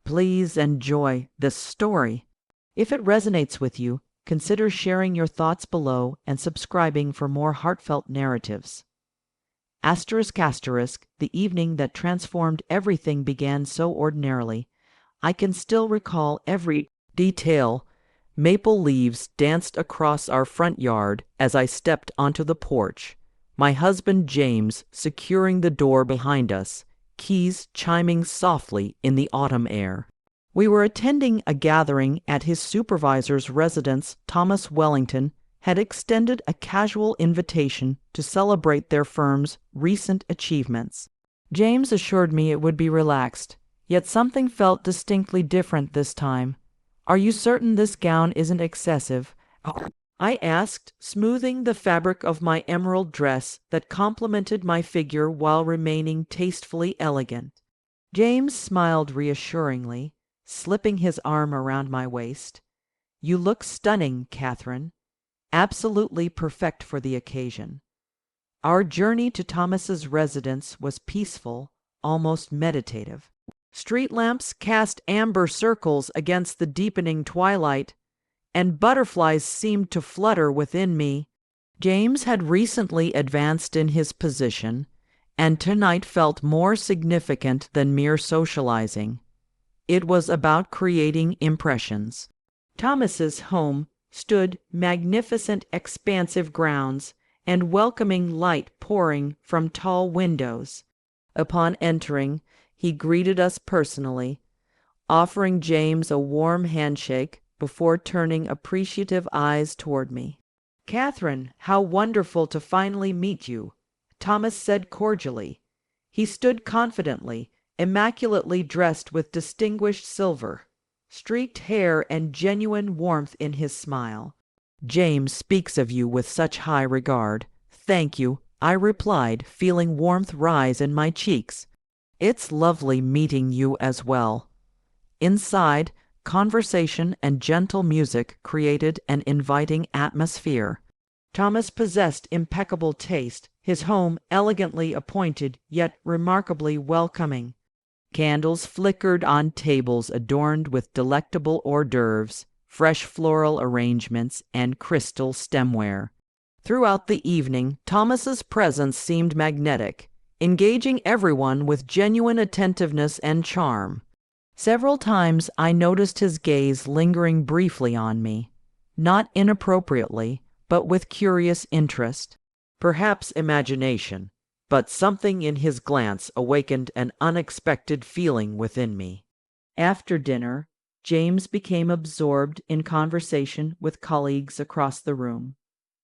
Please enjoy this story. If it resonates with you, consider sharing your thoughts below and subscribing for more heartfelt narratives. ***, the evening that transformed everything began so ordinarily. I can still recall every detail. Maple leaves danced across our front yard as I stepped onto the porch, my husband James securing the door behind us, keys chiming softly in the autumn air. We were attending a gathering at his supervisor's residence. Thomas Wellington had extended a casual invitation to celebrate their firm's recent achievements. James assured me it would be relaxed, yet something felt distinctly different this time. "Are you certain this gown isn't excessive?" I asked, smoothing the fabric of my emerald dress that complemented my figure while remaining tastefully elegant. James smiled reassuringly, slipping his arm around my waist. "You look stunning, Catherine. Absolutely perfect for the occasion." Our journey to Thomas's residence was peaceful, almost meditative. Street lamps cast amber circles against the deepening twilight, and butterflies seemed to flutter within me. James had recently advanced in his position, and tonight felt more significant than mere socializing. It was about creating impressions. Thomas's home stood magnificent, expansive grounds, and welcoming light pouring from tall windows. Upon entering, he greeted us personally, offering James a warm handshake before turning appreciative eyes toward me. "Catherine, how wonderful to finally meet you," Thomas said cordially. He stood confidently, immaculately dressed with distinguished silver, streaked hair and genuine warmth in his smile. "James speaks of you with such high regard." "Thank you," I replied, feeling warmth rise in my cheeks. "It's lovely meeting you as well." Inside, conversation and gentle music created an inviting atmosphere. Thomas possessed impeccable taste, his home elegantly appointed yet remarkably welcoming. Candles flickered on tables adorned with delectable hors d'oeuvres, fresh floral arrangements, and crystal stemware. Throughout the evening, Thomas's presence seemed magnetic, engaging everyone with genuine attentiveness and charm. Several times I noticed his gaze lingering briefly on me, not inappropriately, but with curious interest. Perhaps imagination, but something in his glance awakened an unexpected feeling within me. After dinner, James became absorbed in conversation with colleagues across the room,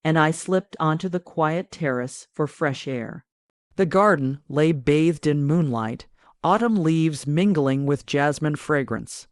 and I slipped onto the quiet terrace for fresh air. The garden lay bathed in moonlight, autumn leaves mingling with jasmine fragrance.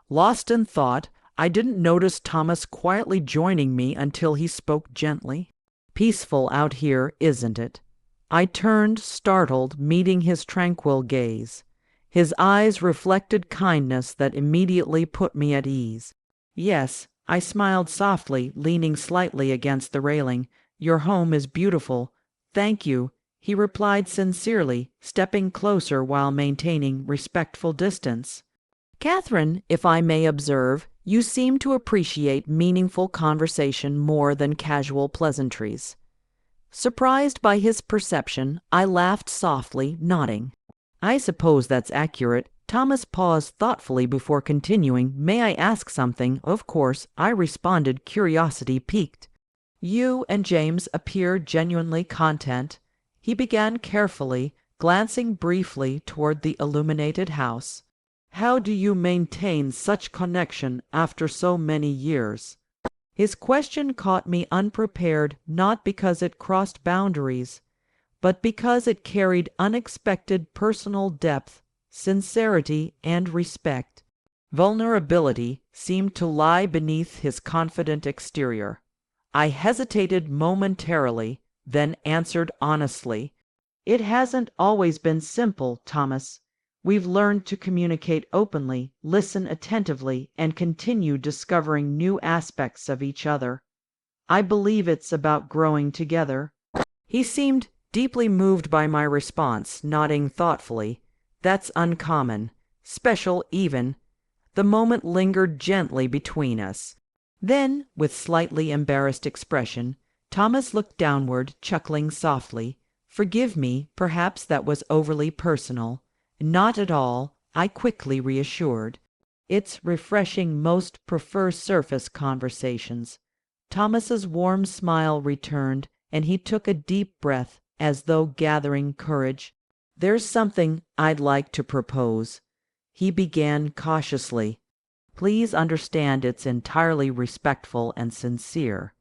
Lost in thought, I didn't notice Thomas quietly joining me until he spoke gently. "Peaceful out here, isn't it?" I turned, startled, meeting his tranquil gaze. His eyes reflected kindness that immediately put me at ease. "Yes," I smiled softly, leaning slightly against the railing. "Your home is beautiful." "Thank you," he replied sincerely, stepping closer while maintaining respectful distance. "Catherine, if I may observe, you seem to appreciate meaningful conversation more than casual pleasantries." Surprised by his perception, I laughed softly, nodding. "I suppose that's accurate." Thomas paused thoughtfully before continuing. "May I ask something?" "Of course," I responded, curiosity piqued. "You and James appear genuinely content." He began carefully, glancing briefly toward the illuminated house. "How do you maintain such connection after so many years?" His question caught me unprepared, not because it crossed boundaries, but because it carried unexpected personal depth, sincerity, and respect. Vulnerability seemed to lie beneath his confident exterior. I hesitated momentarily, then answered honestly, "It hasn't always been simple, Thomas. We've learned to communicate openly, listen attentively, and continue discovering new aspects of each other. I believe it's about growing together." He seemed deeply moved by my response, nodding thoughtfully. "That's uncommon, special even. The moment lingered gently between us. Then, with slightly embarrassed expression, Thomas looked downward, chuckling softly. "Forgive me, perhaps that was overly personal." "Not at all," I quickly reassured. "It's refreshing. Most prefer surface conversations." Thomas's warm smile returned, and he took a deep breath, as though gathering courage. "There's something I'd like to propose," he began cautiously. "Please understand it's entirely respectful and sincere.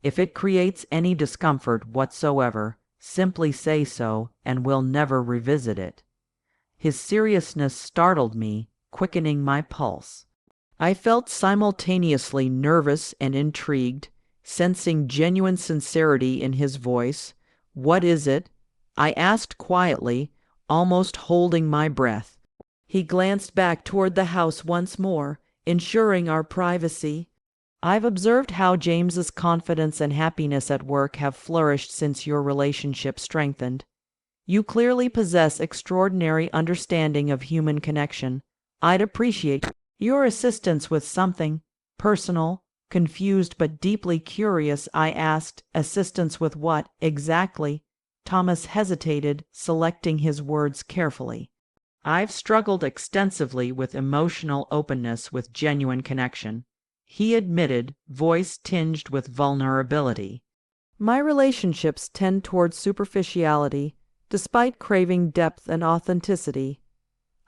If it creates any discomfort whatsoever, simply say so, and we'll never revisit it." His seriousness startled me, quickening my pulse. I felt simultaneously nervous and intrigued, sensing genuine sincerity in his voice. "What is it?" I asked quietly, almost holding my breath. He glanced back toward the house once more, ensuring our privacy. "I've observed how James's confidence and happiness at work have flourished since your relationship strengthened. You clearly possess extraordinary understanding of human connection. I'd appreciate your assistance with something personal." Confused but deeply curious, I asked, "Assistance with what, exactly?" Thomas hesitated, selecting his words carefully. "I've struggled extensively with emotional openness with genuine connection," he admitted, voice tinged with vulnerability. "My relationships tend towards superficiality, despite craving depth and authenticity.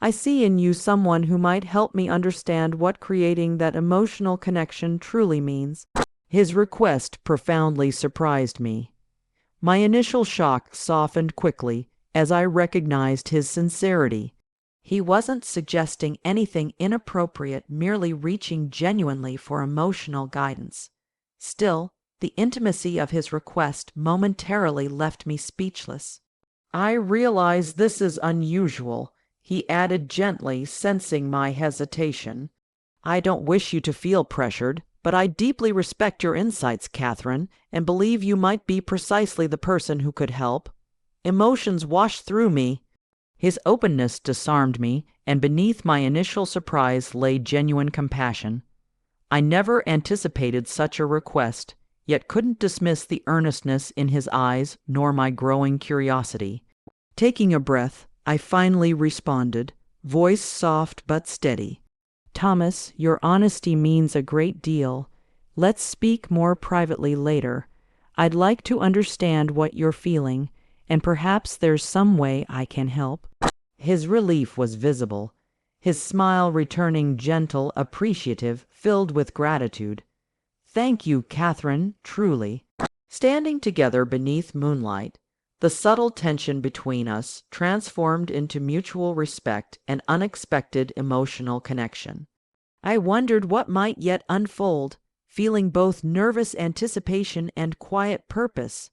I see in you someone who might help me understand what creating that emotional connection truly means." His request profoundly surprised me. My initial shock softened quickly as I recognized his sincerity. He wasn't suggesting anything inappropriate, merely reaching genuinely for emotional guidance. Still, the intimacy of his request momentarily left me speechless. "I realize this is unusual," he added gently, sensing my hesitation. "I don't wish you to feel pressured, but I deeply respect your insights, Catherine, and believe you might be precisely the person who could help." Emotions washed through me. His openness disarmed me, and beneath my initial surprise lay genuine compassion. I never anticipated such a request, yet couldn't dismiss the earnestness in his eyes nor my growing curiosity. Taking a breath, I finally responded, voice soft but steady. "Thomas, your honesty means a great deal. Let's speak more privately later. I'd like to understand what you're feeling, and perhaps there's some way I can help." His relief was visible, his smile returning gentle, appreciative, filled with gratitude. "Thank you, Catherine, truly." Standing together beneath moonlight, the subtle tension between us transformed into mutual respect and unexpected emotional connection. I wondered what might yet unfold, feeling both nervous anticipation and quiet purpose,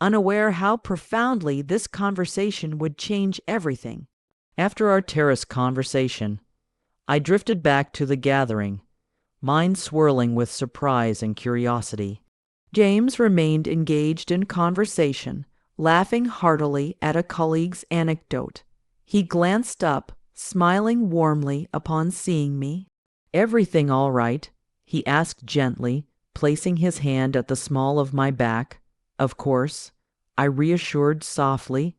unaware how profoundly this conversation would change everything. After our terrace conversation, I drifted back to the gathering, mind swirling with surprise and curiosity. James remained engaged in conversation, laughing heartily at a colleague's anecdote. He glanced up, smiling warmly upon seeing me. "Everything all right?" he asked gently, placing his hand at the small of my back. "Of course," I reassured softly.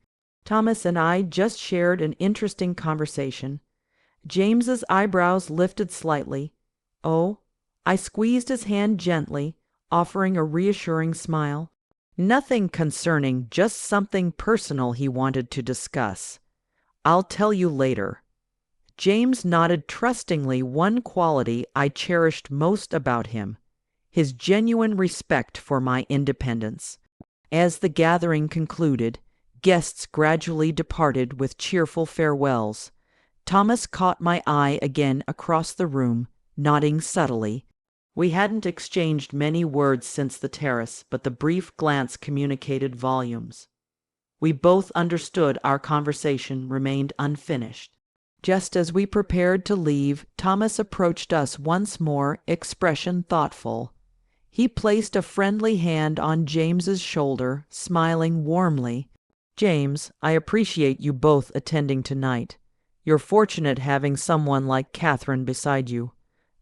Thomas and I just shared an interesting conversation. James's eyebrows lifted slightly. "Oh," I squeezed his hand gently, offering a reassuring smile. "Nothing concerning, just something personal he wanted to discuss. I'll tell you later." James nodded trustingly, one quality I cherished most about him, his genuine respect for my independence. As the gathering concluded, guests gradually departed with cheerful farewells. Thomas caught my eye again across the room, nodding subtly. We hadn't exchanged many words since the terrace, but the brief glance communicated volumes. We both understood our conversation remained unfinished. Just as we prepared to leave, Thomas approached us once more, expression thoughtful. He placed a friendly hand on James's shoulder, smiling warmly. "James, I appreciate you both attending tonight. You're fortunate having someone like Catherine beside you."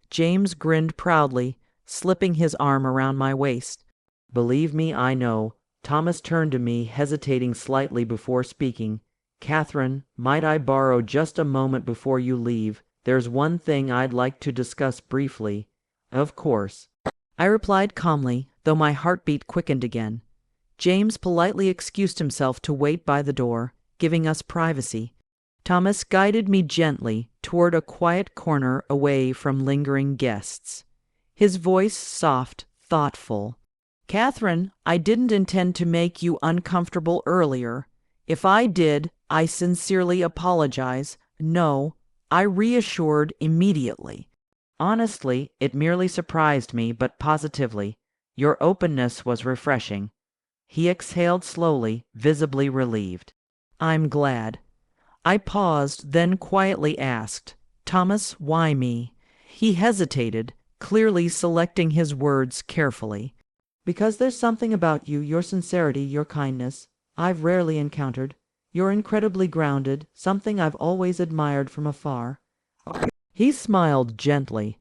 James grinned proudly, slipping his arm around my waist. "Believe me, I know." Thomas turned to me, hesitating slightly before speaking. "Catherine, might I borrow just a moment before you leave? There's one thing I'd like to discuss briefly." "Of course," I replied calmly, though my heartbeat quickened again. James politely excused himself to wait by the door, giving us privacy. Thomas guided me gently toward a quiet corner away from lingering guests. His voice soft, thoughtful. "Catherine, I didn't intend to make you uncomfortable earlier. If I did, I sincerely apologize. No," I reassured immediately. "Honestly, it merely surprised me, but positively. Your openness was refreshing." He exhaled slowly, visibly relieved. "I'm glad." I paused, then quietly asked, "Thomas, why me?" He hesitated, clearly selecting his words carefully. "Because there's something about you, your sincerity, your kindness, I've rarely encountered. You're incredibly grounded, something I've always admired from afar." He smiled gently,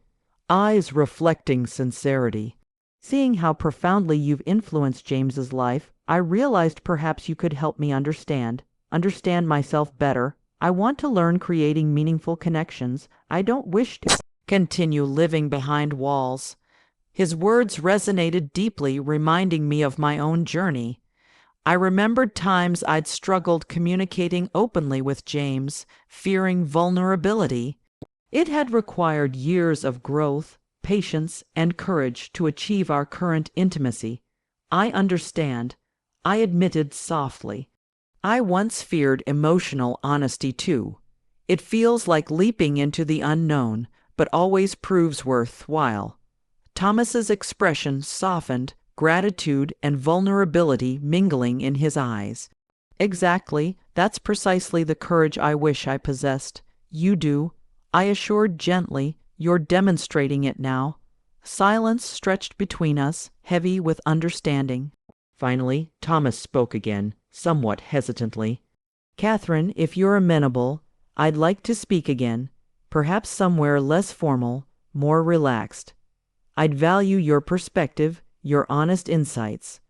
eyes reflecting sincerity. "Seeing how profoundly you've influenced James's life, I realized perhaps you could help me understand myself better. I want to learn creating meaningful connections. I don't wish to continue living behind walls." His words resonated deeply, reminding me of my own journey. I remembered times I'd struggled communicating openly with James, fearing vulnerability. It had required years of growth, patience, and courage to achieve our current intimacy. "I understand," I admitted softly. "I once feared emotional honesty too. It feels like leaping into the unknown, but always proves worthwhile." Thomas's expression softened, gratitude and vulnerability mingling in his eyes. "Exactly, that's precisely the courage I wish I possessed. You do," I assured gently. "You're demonstrating it now." Silence stretched between us, heavy with understanding. Finally, Thomas spoke again, somewhat hesitantly. "Catherine, if you're amenable, I'd like to speak again, perhaps somewhere less formal, more relaxed. I'd value your perspective, your honest insights.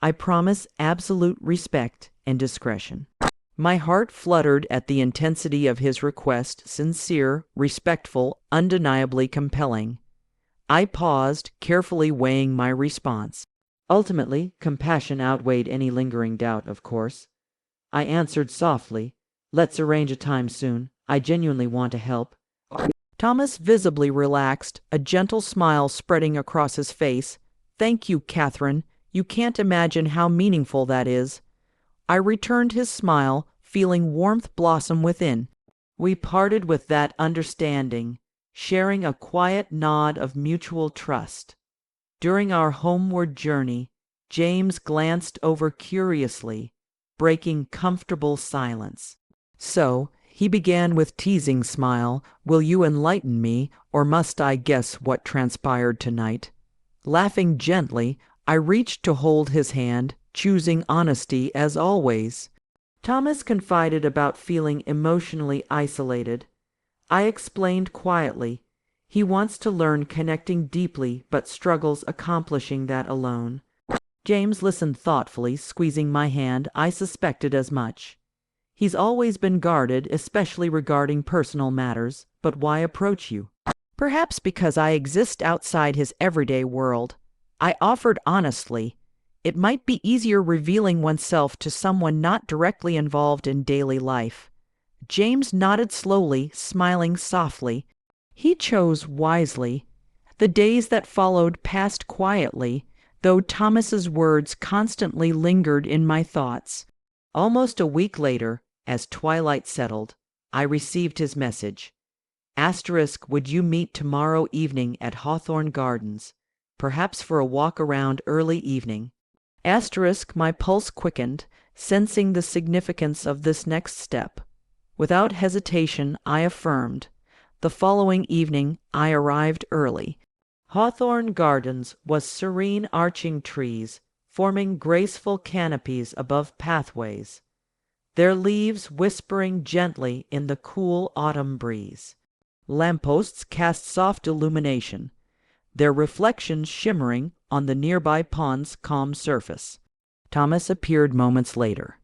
I promise absolute respect and discretion." My heart fluttered at the intensity of his request, sincere, respectful, undeniably compelling. I paused, carefully weighing my response. Ultimately, compassion outweighed any lingering doubt, of course. I answered softly, "Let's arrange a time soon. I genuinely want to help." Thomas visibly relaxed, a gentle smile spreading across his face. "Thank you, Catherine. You can't imagine how meaningful that is." I returned his smile, feeling warmth blossom within. We parted with that understanding, sharing a quiet nod of mutual trust. During our homeward journey, James glanced over curiously, breaking comfortable silence. "So," he began with teasing smile, "will you enlighten me, or must I guess what transpired tonight?" Laughing gently, I reached to hold his hand, choosing honesty as always. Thomas confided about feeling emotionally isolated. I explained quietly. He wants to learn connecting deeply, but struggles accomplishing that alone. James listened thoughtfully, squeezing my hand. I suspected as much. "He's always been guarded, especially regarding personal matters. But why approach you?" "Perhaps because I exist outside his everyday world." I offered honestly. It might be easier revealing oneself to someone not directly involved in daily life. James nodded slowly, smiling softly. He chose wisely. The days that followed passed quietly, though Thomas's words constantly lingered in my thoughts. Almost a week later, as twilight settled, I received his message. "Would you meet tomorrow evening at Hawthorne Gardens, perhaps for a walk around early evening?" My pulse quickened, sensing the significance of this next step. Without hesitation, I affirmed. The following evening, I arrived early. Hawthorne Gardens was serene arching trees, forming graceful canopies above pathways. their leaves whispering gently in the cool autumn breeze. Lampposts cast soft illumination, their reflections shimmering on the nearby pond's calm surface. Thomas appeared moments later,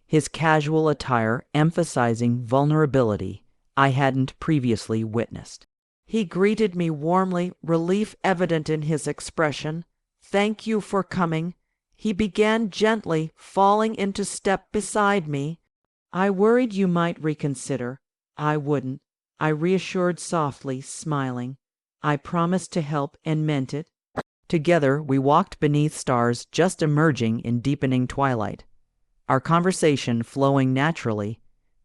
his casual attire emphasizing vulnerability I hadn't previously witnessed. He greeted me warmly, relief evident in his expression. "Thank you for coming," he began gently, falling into step beside me. "I worried you might reconsider." "I wouldn't," I reassured softly, smiling. "I promised to help and meant it." Together we walked beneath stars just emerging in deepening twilight, our conversation flowing naturally,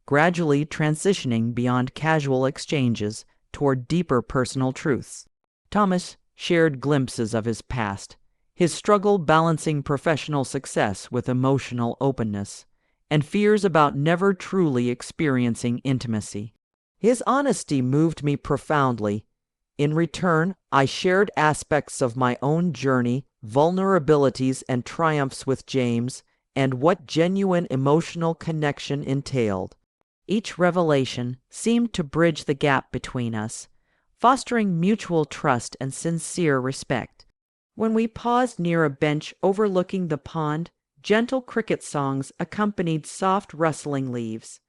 gradually transitioning beyond casual exchanges toward deeper personal truths. Thomas shared glimpses of his past, his struggle balancing professional success with emotional openness, and fears about never truly experiencing intimacy. His honesty moved me profoundly. In return, I shared aspects of my own journey, vulnerabilities and triumphs with James, and what genuine emotional connection entailed. Each revelation seemed to bridge the gap between us, fostering mutual trust and sincere respect. When we paused near a bench overlooking the pond, gentle cricket songs accompanied soft rustling leaves.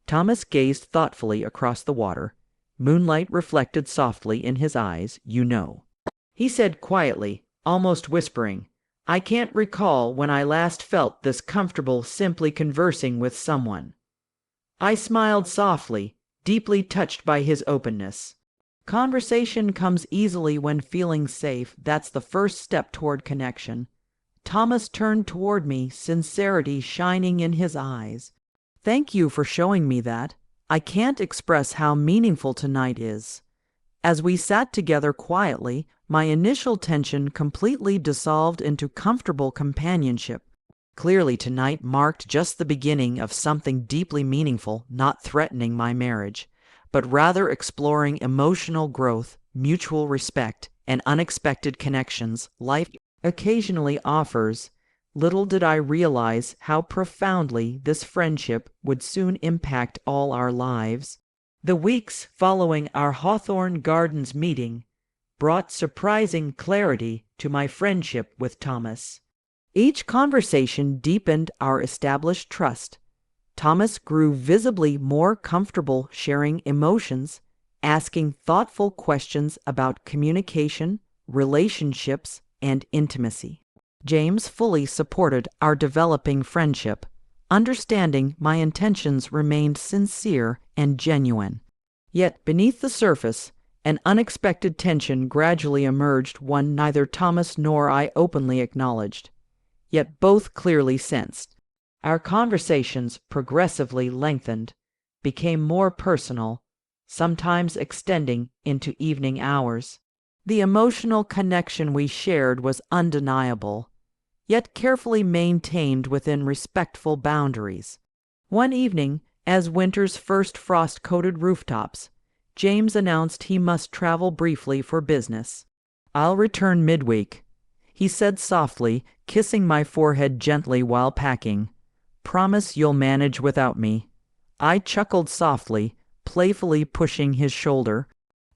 Thomas gazed thoughtfully across the water. Moonlight reflected softly in his eyes, you know. He said quietly, almost whispering, "I can't recall when I last felt this comfortable simply conversing with someone." I smiled softly, deeply touched by his openness. Conversation comes easily when feeling safe. That's the first step toward connection. Thomas turned toward me, sincerity shining in his eyes. "Thank you for showing me that. I can't express how meaningful tonight is." As we sat together quietly, my initial tension completely dissolved into comfortable companionship. Clearly tonight marked just the beginning of something deeply meaningful, not threatening my marriage, but rather exploring emotional growth, mutual respect, and unexpected connections life occasionally offers. Little did I realize how profoundly this friendship would soon impact all our lives. The weeks following our Hawthorne Gardens meeting brought surprising clarity to my friendship with Thomas. Each conversation deepened our established trust. Thomas grew visibly more comfortable sharing emotions, asking thoughtful questions about communication, relationships, and intimacy. James fully supported our developing friendship, understanding my intentions remained sincere and genuine. Yet beneath the surface, an unexpected tension gradually emerged, one neither Thomas nor I openly acknowledged, yet both clearly sensed. Our conversations progressively lengthened, became more personal, sometimes extending into evening hours. The emotional connection we shared was undeniable, yet carefully maintained within respectful boundaries. One evening, as winter's first frost-coated rooftops, James announced he must travel briefly for business. "I'll return midweek," he said softly, kissing my forehead gently while packing. "Promise you'll manage without me." I chuckled softly, playfully pushing his shoulder.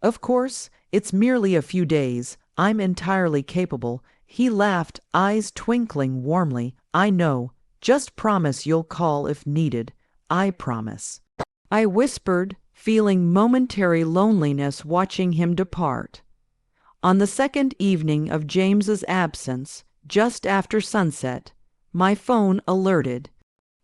"Of course, it's merely a few days. I'm entirely capable." He laughed, eyes twinkling warmly. "I know. Just promise you'll call if needed." "I promise," I whispered, feeling momentary loneliness watching him depart. On the second evening of James's absence, just after sunset, my phone alerted.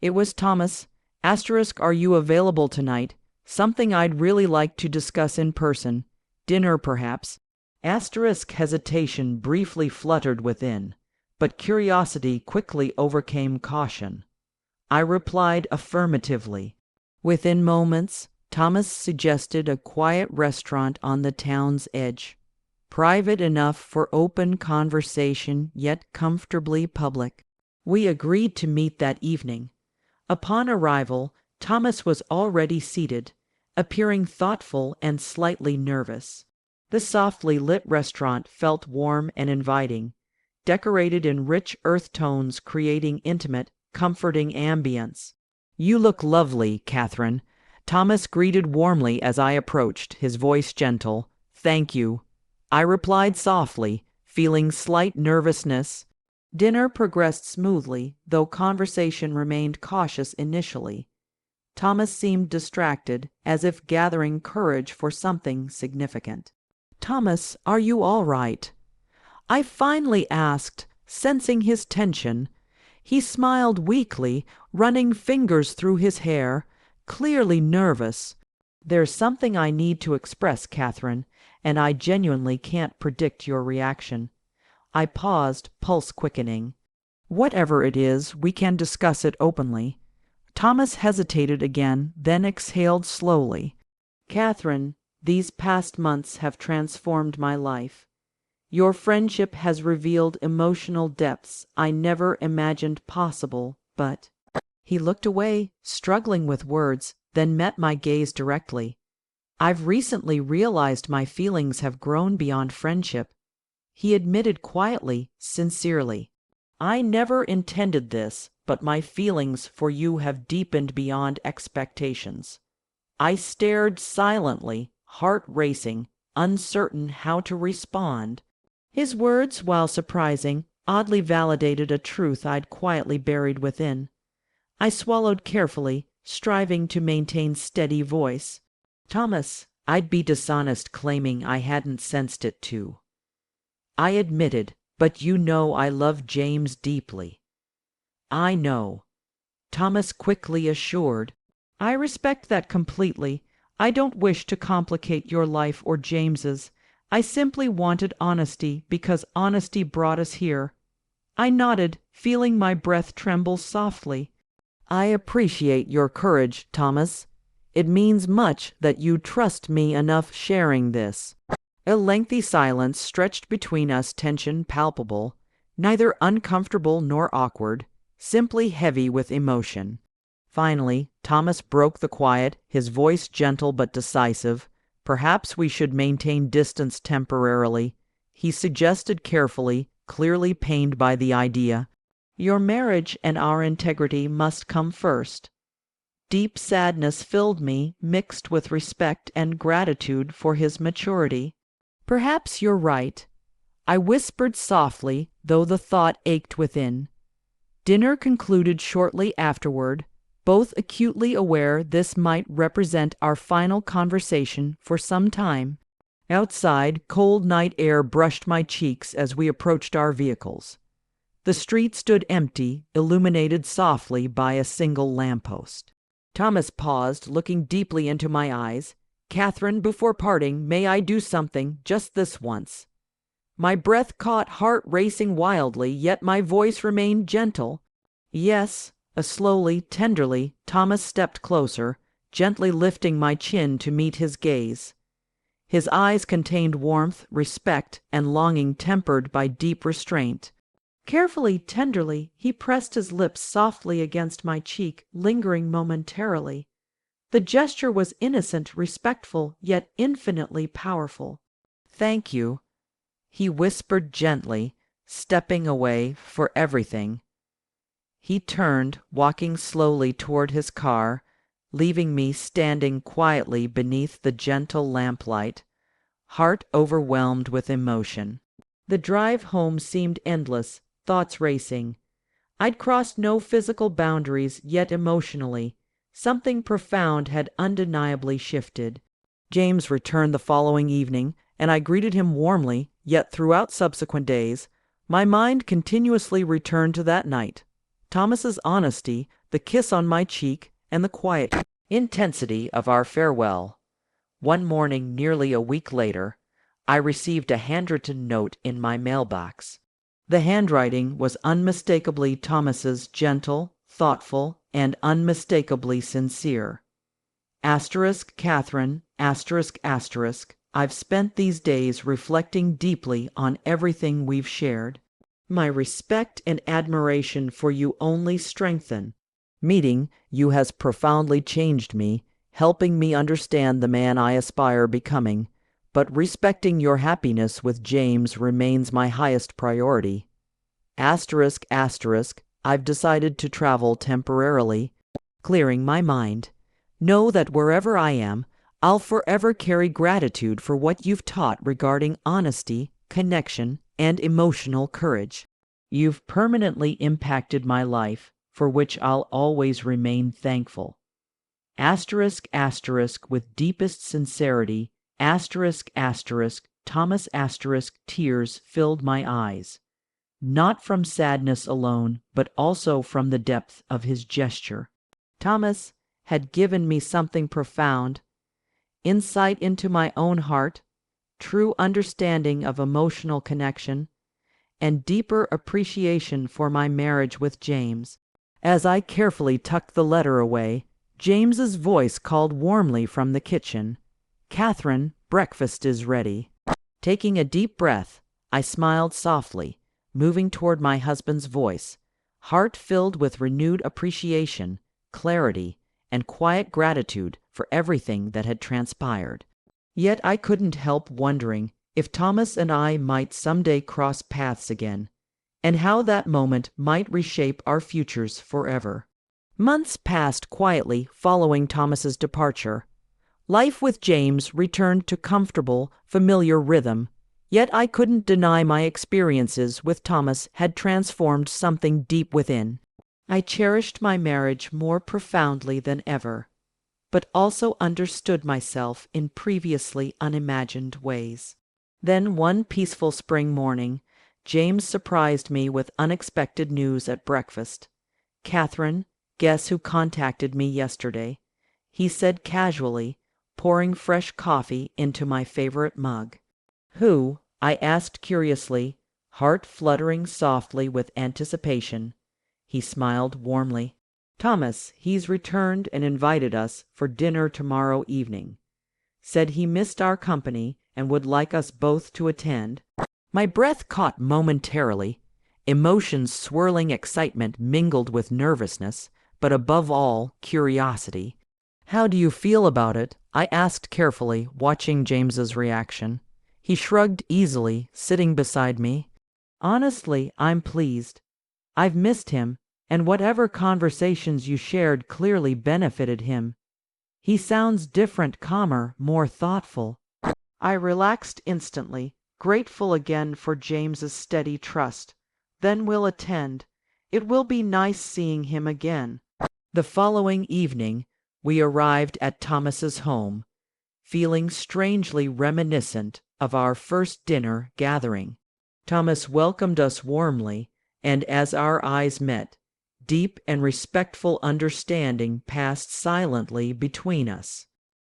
It was Thomas. "Are you available tonight? Something I'd really like to discuss in person. Dinner, perhaps." Hesitation briefly fluttered within, but curiosity quickly overcame caution. I replied affirmatively. Within moments, Thomas suggested a quiet restaurant on the town's edge, private enough for open conversation, yet comfortably public. We agreed to meet that evening. Upon arrival, Thomas was already seated, appearing thoughtful and slightly nervous. The softly lit restaurant felt warm and inviting, decorated in rich earth tones creating intimate, comforting ambience. You look lovely, Catherine. Thomas greeted warmly as I approached, his voice gentle. Thank you. I replied softly, feeling slight nervousness. Dinner progressed smoothly, though conversation remained cautious initially. Thomas seemed distracted, as if gathering courage for something significant. Thomas, are you all right? I finally asked, sensing his tension. He smiled weakly, running fingers through his hair, clearly nervous. There's something I need to express, Catherine, and I genuinely can't predict your reaction. I paused, pulse quickening. Whatever it is, we can discuss it openly. Thomas hesitated again, then exhaled slowly. Catherine, these past months have transformed my life. Your friendship has revealed emotional depths I never imagined possible, but— He looked away, struggling with words, then met my gaze directly. I've recently realized my feelings have grown beyond friendship. He admitted quietly, sincerely. I never intended this, but my feelings for you have deepened beyond expectations. I stared silently, heart racing, uncertain how to respond. His words, while surprising, oddly validated a truth I'd quietly buried within. I swallowed carefully, striving to maintain steady voice. Thomas, I'd be dishonest claiming I hadn't sensed it too. I admitted, but you know I love James deeply. I know, Thomas quickly assured. I respect that completely. I don't wish to complicate your life or James's. I simply wanted honesty because honesty brought us here. I nodded, feeling my breath tremble softly. I appreciate your courage, Thomas. It means much that you trust me enough sharing this. A lengthy silence stretched between us, tension palpable, neither uncomfortable nor awkward, simply heavy with emotion. Finally, Thomas broke the quiet, his voice gentle but decisive. Perhaps we should maintain distance temporarily, he suggested carefully, clearly pained by the idea. Your marriage and our integrity must come first. Deep sadness filled me, mixed with respect and gratitude for his maturity. Perhaps you're right, I whispered softly, though the thought ached within. Dinner concluded shortly afterward, both acutely aware this might represent our final conversation for some time. Outside, cold night air brushed my cheeks as we approached our vehicles. The street stood empty, illuminated softly by a single lamppost. Thomas paused, looking deeply into my eyes. Catherine, before parting, may I do something, just this once? My breath caught, heart racing wildly, yet my voice remained gentle. Yes. Slowly, tenderly, Thomas stepped closer, gently lifting my chin to meet his gaze. His eyes contained warmth, respect, and longing tempered by deep restraint. Carefully, tenderly, he pressed his lips softly against my cheek, lingering momentarily. The gesture was innocent, respectful, yet infinitely powerful. Thank you, he whispered gently, stepping away for everything. He turned, walking slowly toward his car, leaving me standing quietly beneath the gentle lamplight, heart overwhelmed with emotion. The drive home seemed endless, thoughts racing. I'd crossed no physical boundaries, yet emotionally, something profound had undeniably shifted. James returned the following evening, and I greeted him warmly, yet throughout subsequent days, my mind continuously returned to that night. Thomas's honesty, the kiss on my cheek, and the quiet intensity of our farewell. One morning, nearly a week later, I received a handwritten note in my mailbox. The handwriting was unmistakably Thomas's, gentle, thoughtful, and unmistakably sincere. Catherine, I've spent these days reflecting deeply on everything we've shared. My respect and admiration for you only strengthen. Meeting you has profoundly changed me, helping me understand the man I aspire becoming, but respecting your happiness with James remains my highest priority. I've decided to travel temporarily. clearing my mind. Know that wherever I am, I'll forever carry gratitude for what you've taught regarding honesty, connection, and emotional courage. You've permanently impacted my life, for which I'll always remain thankful. Asterisk, asterisk, with deepest sincerity, asterisk, asterisk, Thomas asterisk, tears filled my eyes. Not from sadness alone, but also from the depth of his gesture. Thomas had given me something profound, insight into my own heart, true understanding of emotional connection, and deeper appreciation for my marriage with James. As I carefully tucked the letter away, James's voice called warmly from the kitchen, "Catherine, breakfast is ready." Taking a deep breath, I smiled softly, moving toward my husband's voice, heart filled with renewed appreciation, clarity, and quiet gratitude for everything that had transpired. Yet I couldn't help wondering if Thomas and I might someday cross paths again, and how that moment might reshape our futures forever. Months passed quietly following Thomas's departure. Life with James returned to comfortable, familiar rhythm, yet I couldn't deny my experiences with Thomas had transformed something deep within. I cherished my marriage more profoundly than ever, but also understood myself in previously unimagined ways. Then one peaceful spring morning, James surprised me with unexpected news at breakfast. "Catherine, guess who contacted me yesterday?" he said casually, pouring fresh coffee into my favorite mug. "Who?" I asked curiously, heart fluttering softly with anticipation. He smiled warmly. "Thomas, he's returned and invited us for dinner tomorrow evening. Said he missed our company and would like us both to attend." My breath caught momentarily, emotions swirling excitement mingled with nervousness, but above all, curiosity. "How do you feel about it?" I asked carefully, watching James's reaction. He shrugged easily, sitting beside me. "Honestly, I'm pleased. I've missed him, and whatever conversations you shared clearly benefited him. He sounds different, calmer, more thoughtful." I relaxed instantly, grateful again for James's steady trust. "Then we'll attend. It will be nice seeing him again." The following evening, we arrived at Thomas's home, feeling strangely reminiscent of our first dinner gathering. Thomas welcomed us warmly, and as our eyes met, deep and respectful understanding passed silently between us.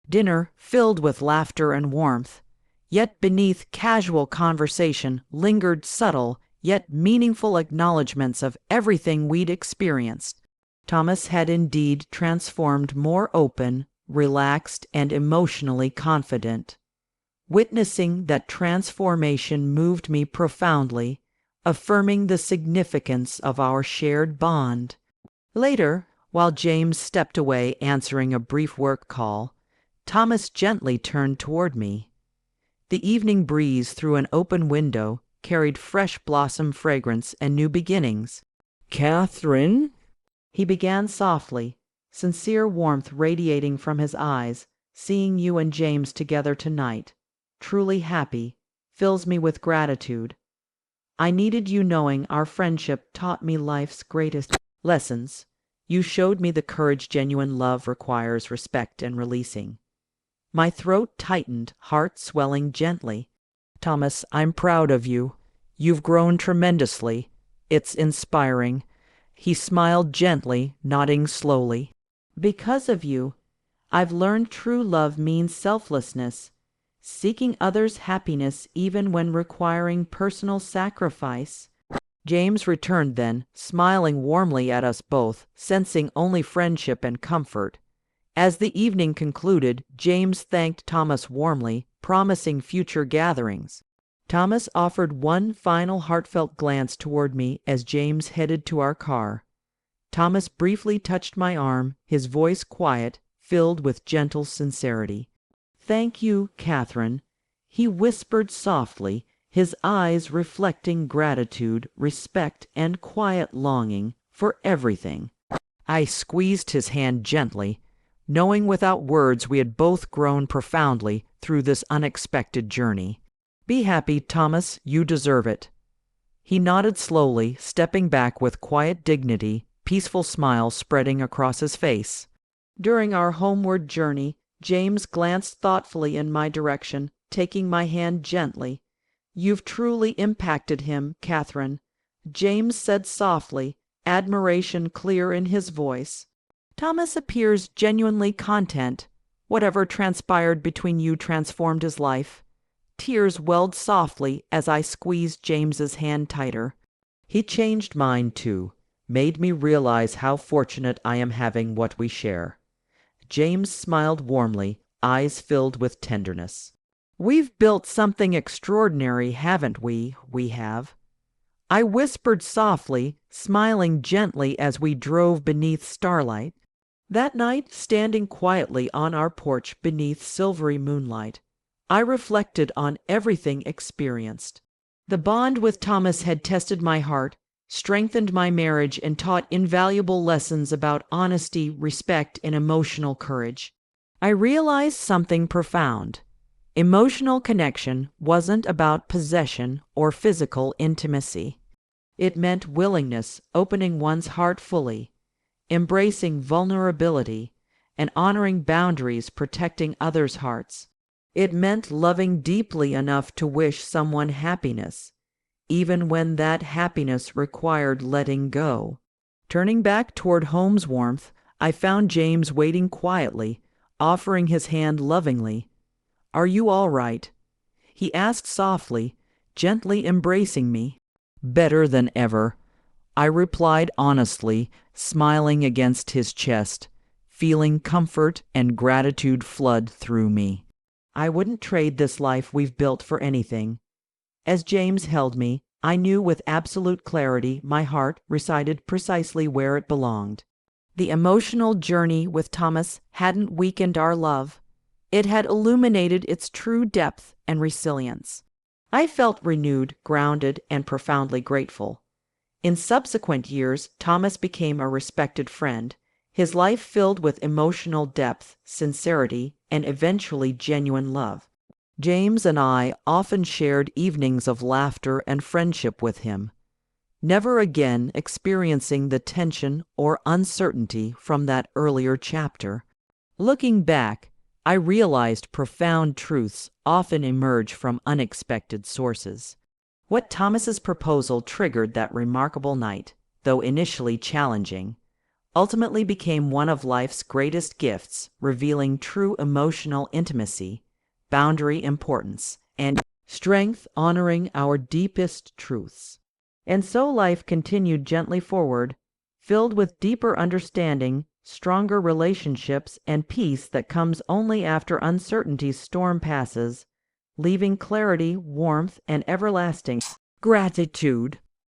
Dinner filled with laughter and warmth, yet beneath casual conversation lingered subtle yet meaningful acknowledgments of everything we'd experienced. Thomas had indeed transformed, more open, relaxed, and emotionally confident. Witnessing that transformation moved me profoundly, affirming the significance of our shared bond. Later, while James stepped away answering a brief work call, Thomas gently turned toward me. The evening breeze through an open window carried fresh blossom fragrance and new beginnings. "Catherine?" he began softly, sincere warmth radiating from his eyes. "Seeing you and James together tonight, truly happy, fills me with gratitude. I needed you, knowing our friendship taught me life's greatest lessons. You showed me the courage genuine love requires, respect and releasing." My throat tightened, heart swelling gently. "Thomas, I'm proud of you. You've grown tremendously. It's inspiring." He smiled gently, nodding slowly. "Because of you, I've learned true love means selflessness, seeking others' happiness even when requiring personal sacrifice." James returned then, smiling warmly at us both, sensing only friendship and comfort. As the evening concluded, James thanked Thomas warmly, promising future gatherings. Thomas offered one final heartfelt glance toward me as James headed to our car. Thomas briefly touched my arm, his voice quiet, filled with gentle sincerity. "Thank you, Catherine," he whispered softly, his eyes reflecting gratitude, respect, and quiet longing for everything I squeezed his hand gently, knowing without words we had both grown profoundly through this unexpected journey. Be happy, Thomas, you deserve it. He nodded slowly, stepping back with quiet dignity, peaceful smile spreading across his face. During our homeward journey, James glanced thoughtfully in my direction, taking my hand gently. You've truly impacted him, Catherine, James said softly, admiration clear in his voice. Thomas appears genuinely content. Whatever transpired between you transformed his life. Tears welled softly as I squeezed James's hand tighter. He changed mine too, made me realize how fortunate I am having what we share. James smiled warmly, eyes filled with tenderness. We've built something extraordinary, haven't we? We have. I whispered softly, smiling gently as we drove beneath starlight. That night, standing quietly on our porch beneath silvery moonlight, I reflected on everything experienced. The bond with Thomas had tested my heart, strengthened my marriage, and taught invaluable lessons about honesty, respect, and emotional courage. I realized something profound. Emotional connection wasn't about possession or physical intimacy. It meant willingness, opening one's heart fully, embracing vulnerability, and honoring boundaries, protecting others' hearts. It meant loving deeply enough to wish someone happiness, even when that happiness required letting go. Turning back toward home's warmth, I found James waiting quietly, offering his hand lovingly. Are you all right? He asked softly, gently embracing me. Better than ever, I replied honestly, smiling against his chest, feeling comfort and gratitude flood through me. I wouldn't trade this life we've built for anything. As James held me, I knew with absolute clarity my heart resided precisely where it belonged. The emotional journey with Thomas hadn't weakened our love. It had illuminated its true depth and resilience. I felt renewed, grounded, and profoundly grateful. In subsequent years, Thomas became a respected friend, his life filled with emotional depth, sincerity, and eventually genuine love. James and I often shared evenings of laughter and friendship with him, never again experiencing the tension or uncertainty from that earlier chapter. Looking back, I realized profound truths often emerge from unexpected sources. What Thomas's proposal triggered that remarkable night, though initially challenging, ultimately became one of life's greatest gifts, revealing true emotional intimacy, boundary importance, and strength, honoring our deepest truths. And so life continued gently forward, filled with deeper understanding, stronger relationships, and peace that comes only after uncertainty's storm passes, leaving clarity, warmth, and everlasting gratitude.